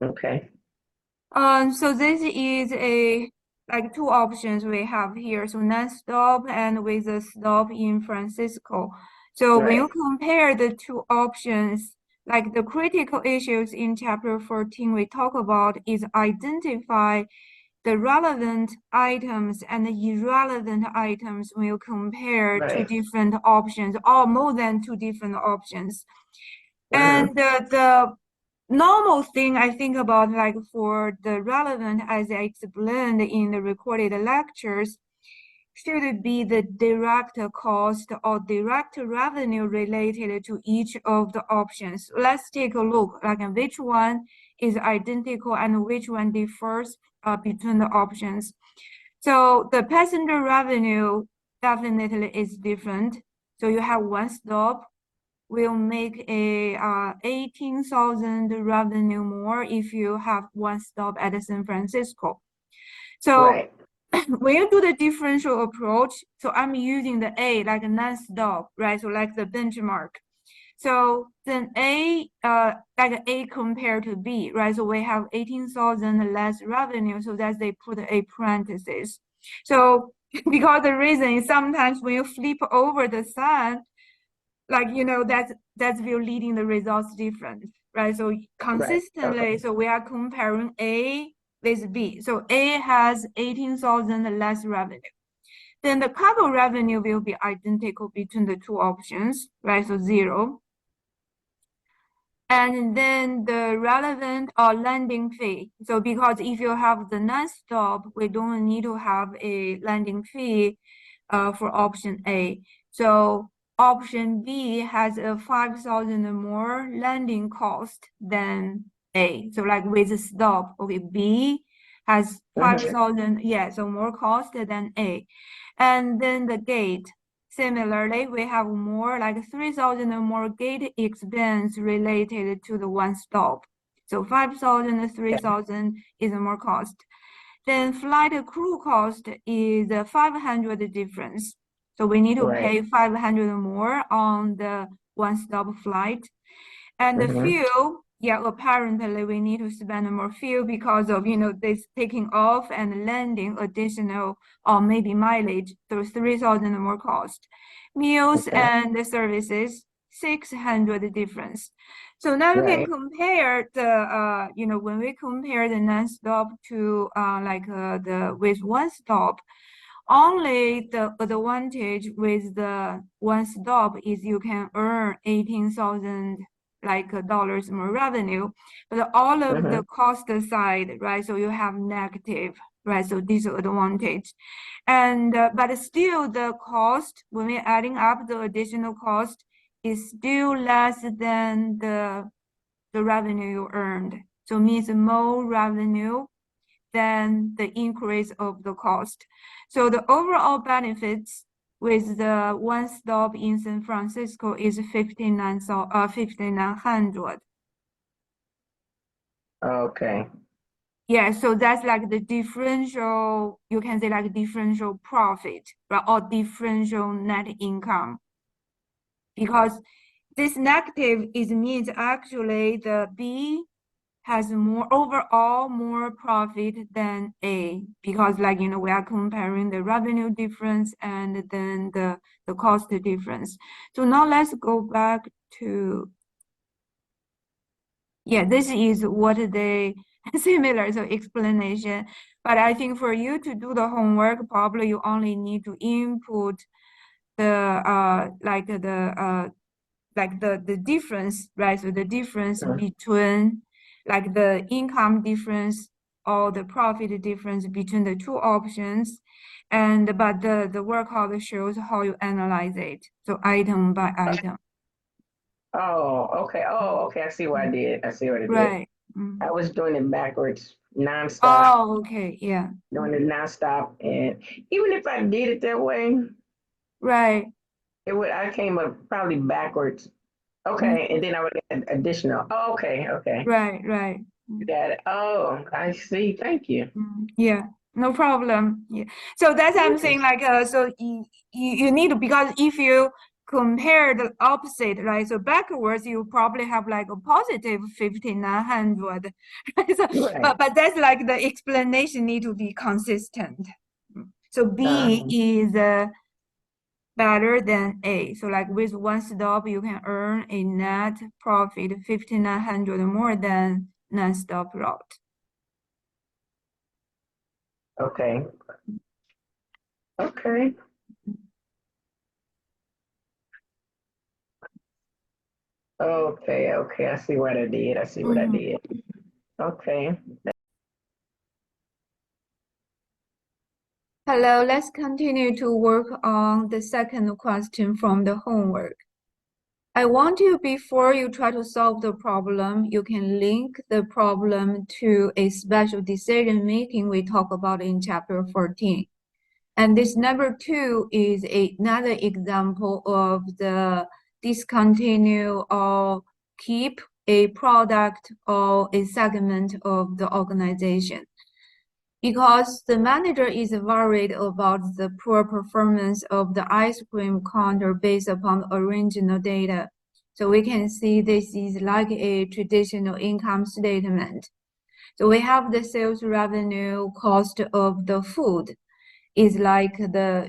Okay. So this is a like two options we have here. So non-stop and with a stop in Francisco. So when you Right. compare the two options, like the critical issues in chapter 14 we talk about is identify the relevant items and the irrelevant items when you compare two Right. different options or more than two different options. Uh-huh. And the normal thing I think about, like for the relevant, as I explained in the recorded lectures, should be the direct cost or direct revenue related to each of the options. Let's take a look, like which one is identical and which one differs between the options. So the passenger revenue definitely is different. So you have one stop will make a 18,000 revenue more if you have one stop at San Francisco. So Right. when you do the differential approach, so I'm using the A like a non-stop, right? So like the benchmark. So then A, like A compared to B, right? So we have 18,000 less revenue, so that they put a parenthesis. So because the reason is sometimes when you flip over the sign, like that's will leading the results different, right? So Right. consistently, Okay. so we are comparing A with B. So A has 18,000 less revenue. Then the cargo revenue will be identical between the two options, right? So zero. And then the relevant or landing fee. So because if you have the non-stop, we don't need to have a landing fee for option A. So option B has a 5,000 more landing cost than A. So like with a stop, okay, B has Uh-huh. 5,000, yeah, so more cost than A. And then the gate. Similarly, we have more like 3,000 more gate expense related to the one stop. So 5,000, Okay. 3,000 is more cost. Then flight crew cost is 500 difference. So we need to Right. pay 500 more on the one-stop flight. And the Uh-huh. fuel, yeah, apparently we need to spend more fuel because of, this taking off and landing additional or maybe mileage, so 3,000 more cost. Meals Okay. and the services, 600 difference. So now you can Right. compare the, when we compare the non-stop to the with one stop, only the advantage with the one stop is you can earn 18,000 dollars more revenue, but all of Uh-huh. the cost side, right? So you have negative, right? So disadvantage, and but still the cost when we're adding up the additional cost is still less than the revenue you earned. So means more revenue than the increase of the cost. So the overall benefits with the one stop in San Francisco is 5,900. Okay. Yeah, so that's like the differential, you can say like differential profit, right? Or differential net income. Because this negative is means actually the B has more overall more profit than A because we are comparing the revenue difference and then the cost difference. So now let's go back to, yeah, this is what they similar so explanation. But I think for you to do the homework, probably you only need to input the the difference, right? So the difference Uh, between like the income difference or the profit difference between the two options. And but the workout shows how you analyze it. So item by item. Oh, okay. Oh, okay. I see what I Mm. did. I see what I did. Right. Mm. I was doing it backwards, nonstop, Oh, okay. Yeah. doing it nonstop. And even if I did it that way, Right. it would I came up probably backwards. Okay. Mhm. And then I would add additional. Oh, okay, okay. Right, right. You Mm. got it. Oh, I see. Thank you. Yeah, no problem. Yeah. So that's I'm saying so you need to because if you compare the opposite, right? So backwards, you probably have like a positive 5,900, right? So, Right. but that's like the explanation need to be consistent. So B is better than A. So like with one stop, you can earn a net profit 5,900 more than non-stop route. Okay. Okay. Okay. Okay. I see what I did. I see what I did. Okay. Hello, let's continue to work on the second question from the homework. I want you, before you try to solve the problem, you can link the problem to a special decision making we talk about in chapter 14. And this number 2 is another example of the discontinue or keep a product or a segment of the organization. Because the manager is worried about the poor performance of the ice cream counter based upon original data. So we can see this is like a traditional income statement. So we have the sales revenue cost of the food is like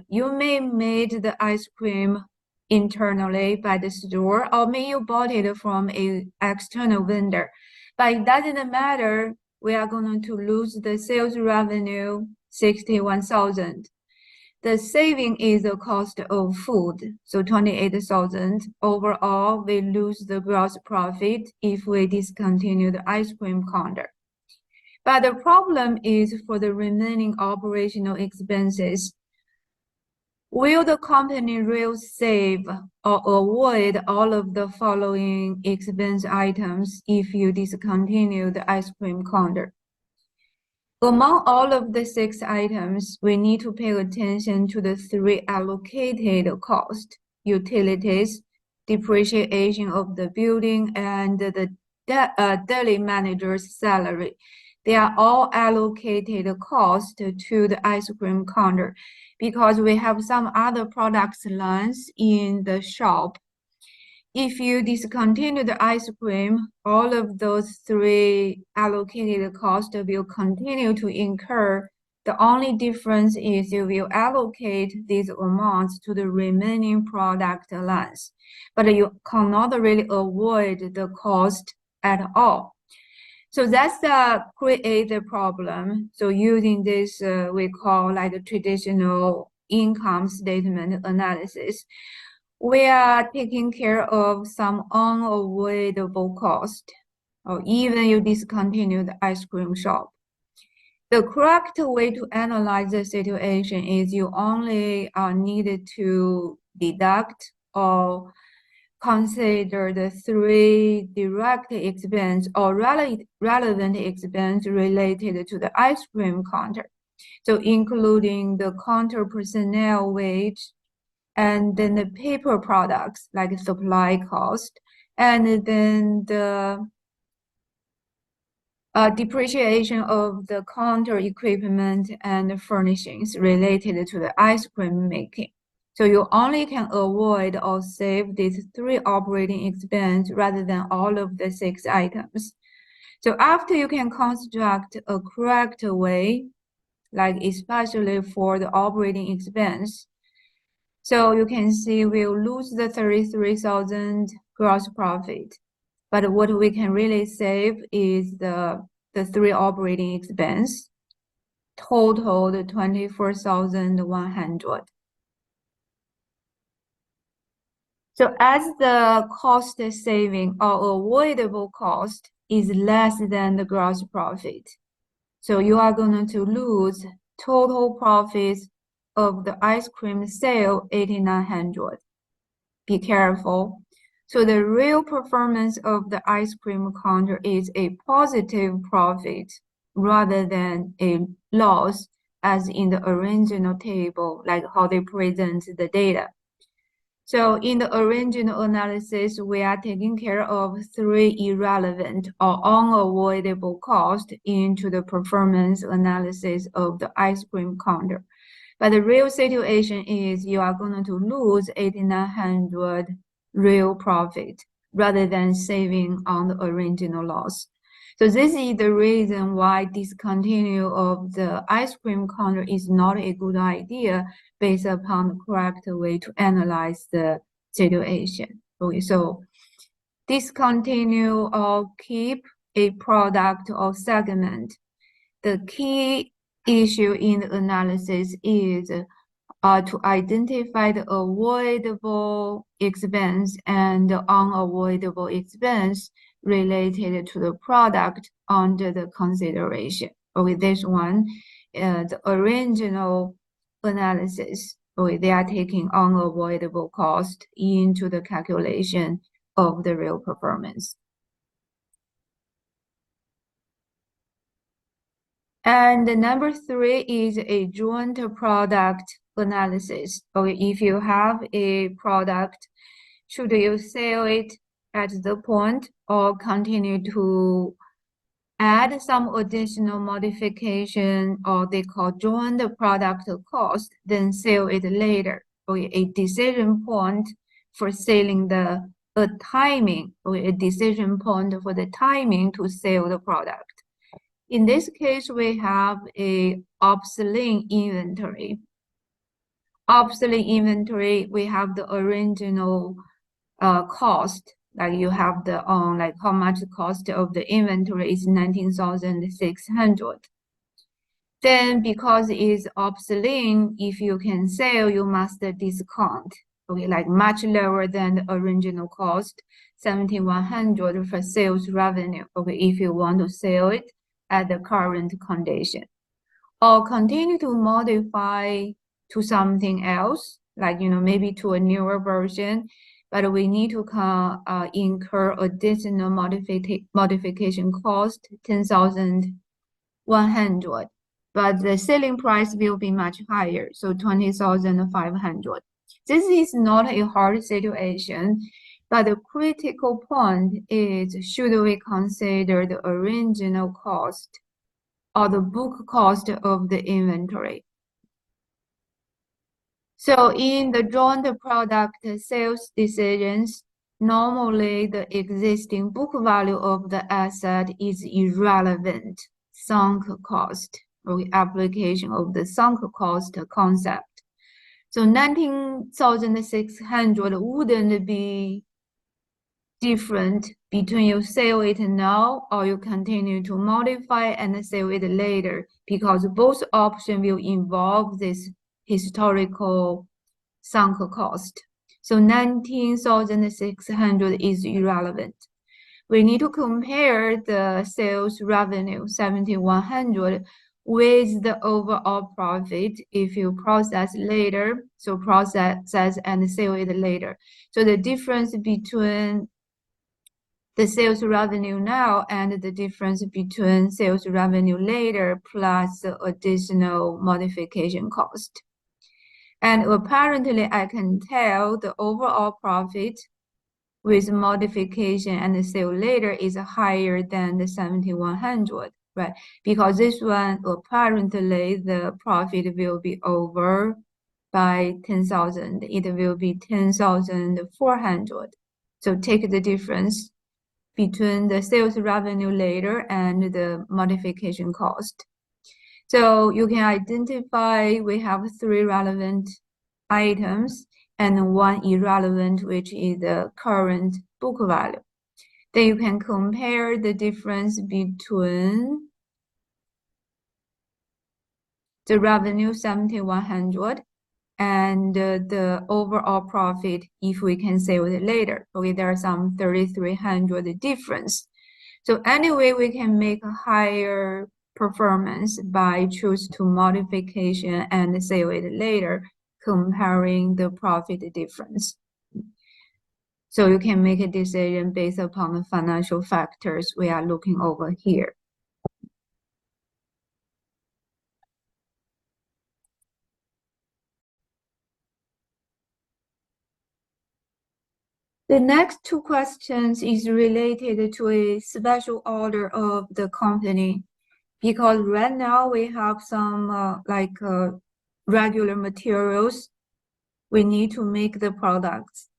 you may made the ice cream internally by the store, or may you bought it from a external vendor. But it doesn't matter, we are going to lose the sales revenue 61,000. The saving is the cost of food, so 28,000. Overall, we lose the gross profit if we discontinue the ice cream counter. But the problem is for the remaining operational expenses. Will the company really save or avoid all of the following expense items if you discontinue the ice cream counter? Among all of the 6 items, we need to pay attention to the 3 allocated costs: utilities, depreciation of the building, and the daily manager's salary. They are all allocated costs to the ice cream counter because we have some other products lines in the shop. If you discontinue the ice cream, all of those 3 allocated costs will continue to incur. The only difference is you will allocate these amounts to the remaining product lines, but you cannot really avoid the cost at all. So that's create the problem. So using this, we call like a traditional income statement analysis. We are taking care of some unavoidable cost, or even you discontinue the ice cream shop. The correct way to analyze the situation is you only needed to deduct or consider the 3 direct expense or relevant expense related to the ice cream counter. So including the counter personnel wage, and then the paper products like supply cost, and then the depreciation of the counter equipment and furnishings related to the ice cream making. So you only can avoid or save these 3 operating expense rather than all of the 6 items. So after you can construct a correct way, like especially for the operating expense, so you can see we'll lose the 33,000 gross profit. But what we can really save is the 3 operating expense, total the 24,100. So as the cost saving or avoidable cost is less than the gross profit, so you are going to lose total profits of the ice cream sale 8,900. Be careful. So the real performance of the ice cream counter is a positive profit rather than a loss, as in the original table, like how they present the data. So in the original analysis, we are taking care of 3 irrelevant or unavoidable costs into the performance analysis of the ice cream counter. But the real situation is you are going to lose 8,900 real profit rather than saving on the original loss. So this is the reason why discontinue of the ice cream counter is not a good idea based upon the correct way to analyze the situation. Okay, so discontinue or keep a product or segment. The key issue in the analysis is to identify the avoidable expense and the unavoidable expense related to the product under the consideration. Okay, this one, the original analysis, okay, they are taking unavoidable cost into the calculation of the real performance. And number 3 is a joint product analysis. Okay, if you have a product, should you sell it at the point or continue to add some additional modification, or they call joint product cost, then sell it later? Okay, a decision point for selling a timing, or a decision point for the timing to sell the product. In this case, we have a obsolete inventory. Obsolete inventory, we have the original cost, like you have the like how much the cost of the inventory is 19,600. Then because it's obsolete, if you can sell, you must discount. Okay, like much lower than the original cost, 7,100 for sales revenue. Okay, if you want to sell it at the current condition, or continue to modify to something else, like, maybe to a newer version, but we need to incur additional modification cost, 10,100, but the selling price will be much higher, so 20,500. This is not a hard situation, but the critical point is, should we consider the original cost or the book cost of the inventory? So in the joint product sales decisions, normally the existing book value of the asset is irrelevant sunk cost, or application of the sunk cost concept. So 19,600 wouldn't be different between you sell it now or you continue to modify and sell it later, because both options will involve this historical sunk cost. So 19,600 is irrelevant. We need to compare the sales revenue, 7,100, with the overall profit if you process later, so process and sell it later. So the difference between the sales revenue now and the difference between sales revenue later plus the additional modification cost. And apparently I can tell the overall profit with modification and the sale later is higher than the 7,100, right? Because this one, apparently the profit will be over by 10,000. It will be 10,400. So take the difference between the sales revenue later and the modification cost. So you can identify we have 3 relevant items and 1 irrelevant, which is the current book value. Then you can compare the difference between the revenue 7,100 and the overall profit if we can sell it later. Okay, there are some 3,300 difference. So anyway, we can make a higher performance by choose to modification and sell it later, comparing the profit difference. So you can make a decision based upon the financial factors we are looking over here. The next 2 questions is related to a special order of the company, because right now we have some regular materials, we need to make the products.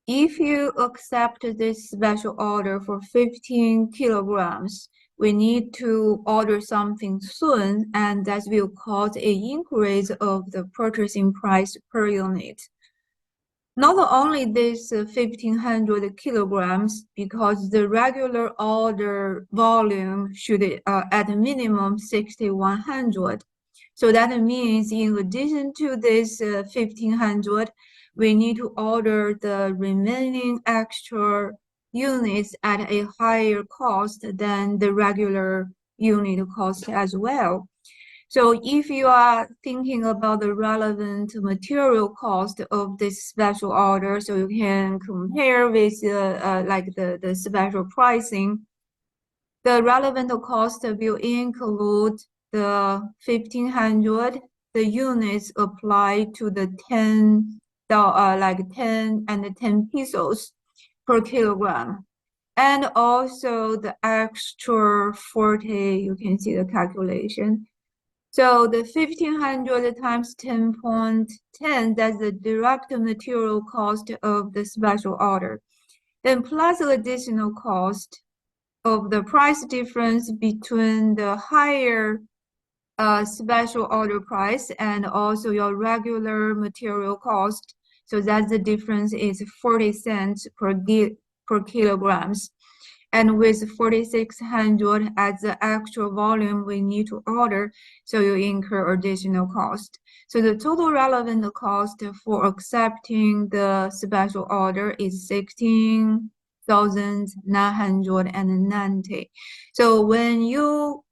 If you accept this special order for 15 kilograms, we need to order something soon, and that will cause an increase of the purchasing price per unit. Not only this 1,500 kilograms, because the regular order volume should at minimum 6,100. So that means in addition to this 1,500, we need to order the remaining extra units at a higher cost than the regular unit cost as well. So if you are thinking about the relevant material cost of this special order, so you can compare with like the special pricing. The relevant cost will include the 1,500, the units applied to the 10 and 10 pesos per kilogram, and also the extra 40. You can see the calculation. So the 1,500 times 10.10, that's the direct material cost of the special order. Then plus additional cost of the price difference between the higher special order price and also your regular material cost. So that's the difference is 40 cents per kilograms. And with 4,600 as the actual volume we need to order, so you incur additional cost. So the total relevant cost for accepting the special order is 16,990. So when you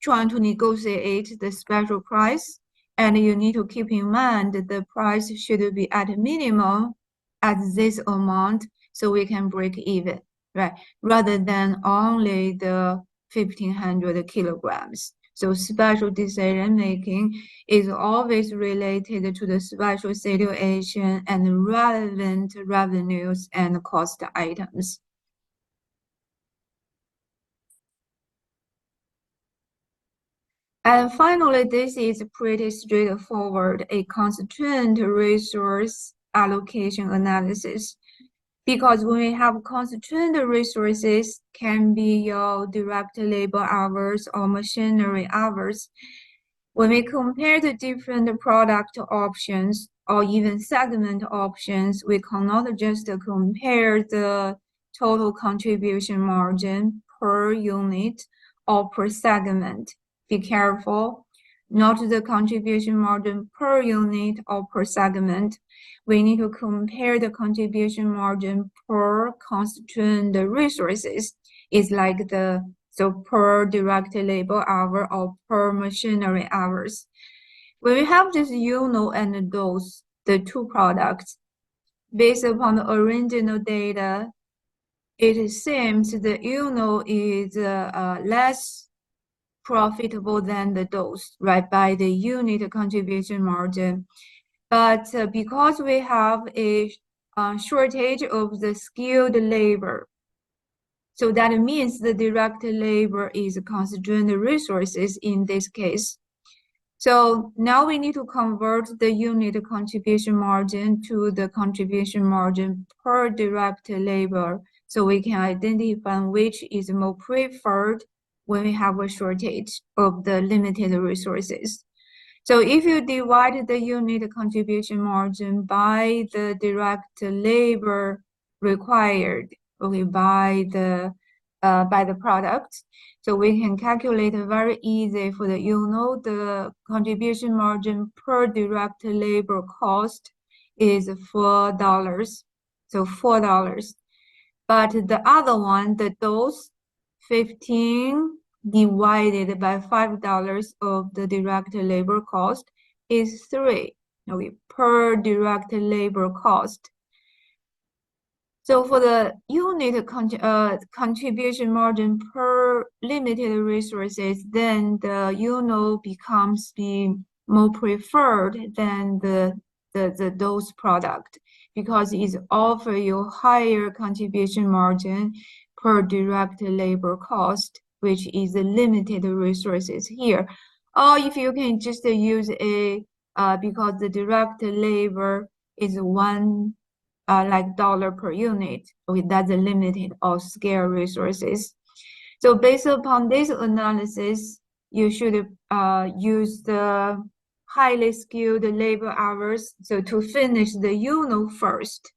try to negotiate the special price, and you need to keep in mind that the price should be at minimum at this amount, so we can break even. Right, rather than only the 1,500 kilograms. So special decision making is always related to the special situation and relevant revenues and cost items. And finally, this is pretty straightforward, a constrained resource allocation analysis. Because when we have constrained resources, can be your direct labor hours or machinery hours. When we compare the different product options or even segment options, we cannot just compare the total contribution margin per unit or per segment. Be careful, not the contribution margin per unit or per segment. We need to compare the contribution margin per constrained resources. It's like per direct labor hour or per machinery hours. When we have this UNO and DOS, the two products, based upon the original data, it seems the UNO is less profitable than the DOS, right, by the unit contribution margin. But because we have a shortage of the skilled labor, so that means the direct labor is constrained resources in this case. So now we need to convert the unit contribution margin to the contribution margin per direct labor, so we can identify which is more preferred when we have a shortage of the limited resources. So if you divide the unit contribution margin by the direct labor required, okay, by the product, so we can calculate very easy for the UNO, the contribution margin per direct labor cost is $4. So $4. But the other one, the DOS 15 divided by $5 of the direct labor cost is 3, okay, per direct labor cost. So for the unit contribution margin per limited resources, then the UNO becomes the more preferred than those product, because it offer you higher contribution margin per direct labor cost, which is the limited resources here. Or if you can just use a because the direct labor is one like dollar per unit. Okay, that's a limited or scarce resources. So based upon this analysis, you should use the highly skilled labor hours so to finish the UNO first,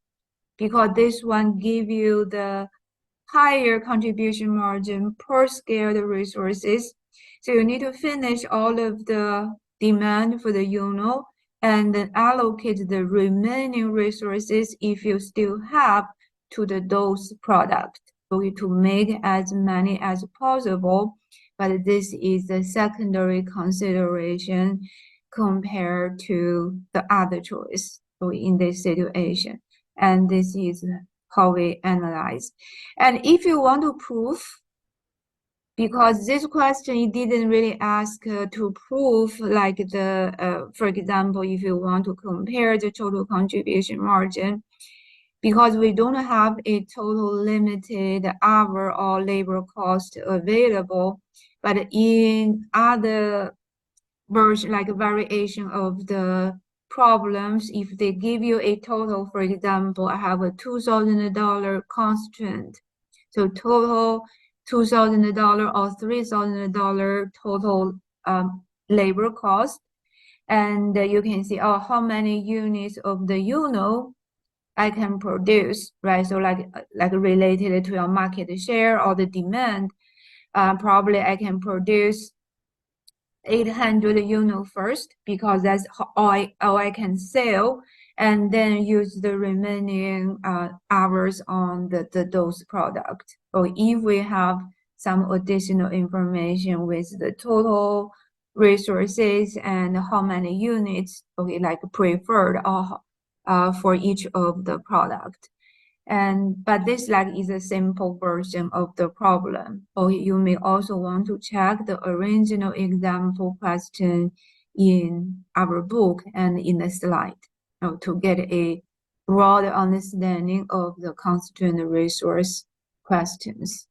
because this one give you the higher contribution margin per scaled resources. So you need to finish all of the demand for the UNO and then allocate the remaining resources if you still have to the dose product for you to make as many as possible. But this is a secondary consideration compared to the other choice in this situation. And this is how we analyze. And if you want to prove, because this question it didn't really ask to prove like the, for example, if you want to compare the total contribution margin, because we don't have a total limited hour or labor cost available, but in other version, like a variation of the problems, if they give you a total, for example, I have a $2,000 constraint. So total $2,000 or $3,000 total labor cost. And you can see, oh, how many units of the UNO I can produce, right? So like related to your market share or the demand, probably I can produce 800 UNO first, because that's all I can sell, and then use the remaining hours on the dose product. Or if we have some additional information with the total resources and how many units, okay, like preferred for each of the product. But this is a simple version of the problem. Or you may also want to check the original example question in our book and in the slide, to get a broad understanding of the constraint resource questions.